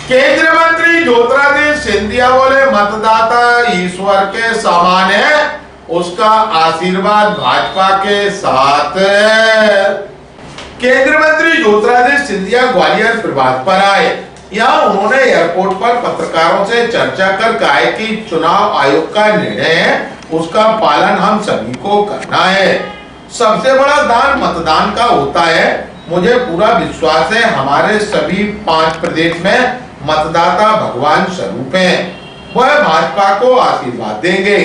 केंद्रीय मंत्री ज्योतिरादित्य सिंधिया बोले मतदाता ईश्वर के समान है, उसका आशीर्वाद भाजपा के साथ है। केंद्रीय मंत्री ज्योतिरादित्य सिंधिया ग्वालियर प्रवास पर आए। यहाँ उन्होंने एयरपोर्ट पर पत्रकारों से चर्चा कर कहा कि चुनाव आयोग का निर्णय है, उसका पालन हम सभी को करना है। सबसे बड़ा दान मतदान का होता है। मुझे पूरा विश्वास है हमारे सभी 5 प्रदेश में मतदाता भगवान स्वरूप हैं, वह भाजपा को आशीर्वाद देंगे।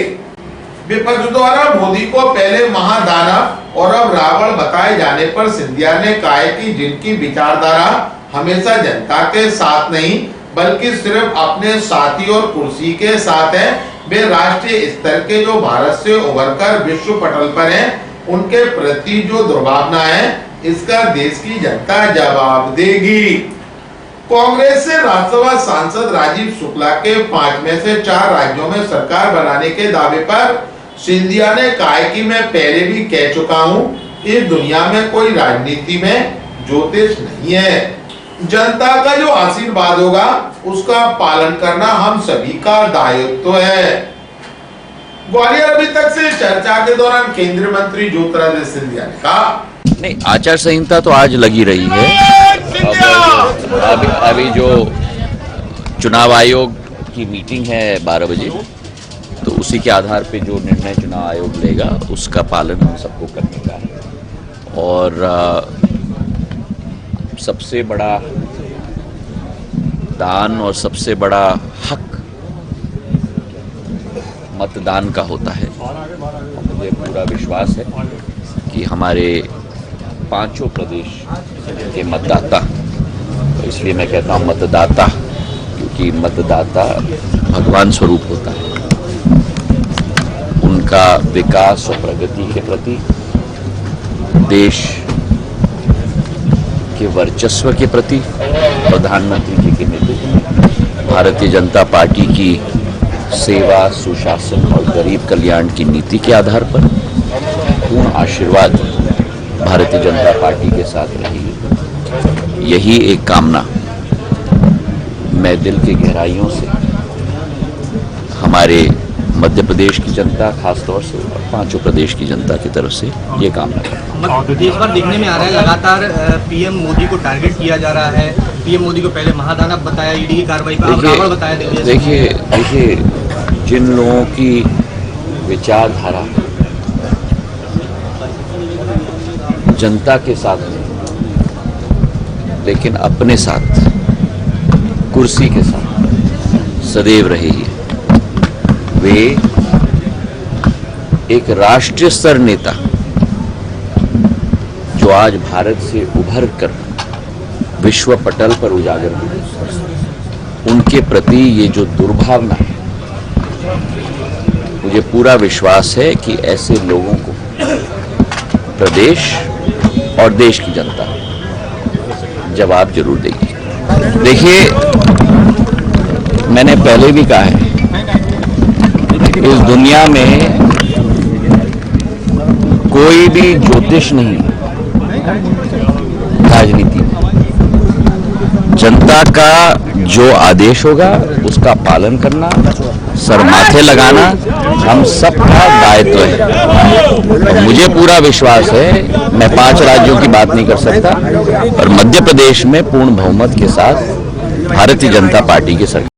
विपक्ष द्वारा मोदी को पहले महादानव और अब रावण बताए जाने पर सिंधिया ने कहा कि जिनकी विचारधारा हमेशा जनता के साथ नहीं बल्कि सिर्फ अपने साथी और कुर्सी के साथ है, वे राष्ट्रीय स्तर के जो भारत से उभरकर विश्व पटल पर हैं, उनके प्रति जो दुर्भावना है, इसका देश की जनता जवाब देगी। कांग्रेस से राज्यसभा सांसद राजीव शुक्ला के 5 में से 4 राज्यों में सरकार बनाने के दावे पर सिंधिया ने कहा कि मैं पहले भी कह चुका हूं, इस दुनिया में कोई राजनीति में ज्योतिष नहीं है। जनता का जो आशीर्वाद होगा उसका पालन करना हम सभी का दायित्व है। ग्वालियर अभी तक से चर्चा के दौरान केंद्रीय मंत्री ज्योतिरादित्य सिंधिया ने कहा, नहीं, आचार संहिता तो आज लगी रही है। अभी जो चुनाव आयोग की मीटिंग है 12 बजे, तो उसी के आधार पे जो निर्णय चुनाव आयोग लेगा उसका पालन हम सबको करने का है। और सबसे बड़ा दान और सबसे बड़ा हक मतदान का होता है। मुझे पूरा विश्वास है कि हमारे 5 प्रदेश के मतदाता, तो इसलिए मैं कहता हूँ मतदाता, क्योंकि मतदाता भगवान स्वरूप होता है, उनका विकास और प्रगति के प्रति, देश के वर्चस्व के प्रति, प्रधानमंत्री जी के नेतृत्व में भारतीय जनता पार्टी की सेवा, सुशासन और गरीब कल्याण की नीति के आधार पर पूर्ण आशीर्वाद भारतीय जनता पार्टी के साथ रही है। यही एक कामना मैं दिल की गहराइयों से हमारे मध्य प्रदेश की जनता, खासतौर से 5 प्रदेश की जनता की तरफ से ये कामना करता हूँ। देश भर देखने में आ रहा है लगातार पीएम मोदी को टारगेट किया जा रहा है। पीएम मोदी को पहले महादानव बताया, ईडी की कार्रवाई पर अब रावण बताया। देखिए जिन लोगों की विचारधारा जनता के साथ लेकिन अपने साथ, कुर्सी के साथ सदैव रही है, वे एक राष्ट्रीय स्तर नेता जो आज भारत से उभर कर विश्व पटल पर उजागर हुए, उनके प्रति ये जो दुर्भावना है, मुझे पूरा विश्वास है कि ऐसे लोगों को प्रदेश और देश की जनता जवाब जरूर देगी। देखिए, मैंने पहले भी कहा है, इस दुनिया में कोई भी ज्योतिष नहीं राजनीति में। जनता का जो आदेश होगा उसका पालन करना, सर माथे लगाना हम सबका दायित्व है। तो मुझे पूरा विश्वास है, मैं 5 राज्यों की बात नहीं कर सकता, पर मध्य प्रदेश में पूर्ण बहुमत के साथ भारतीय जनता पार्टी की सरकार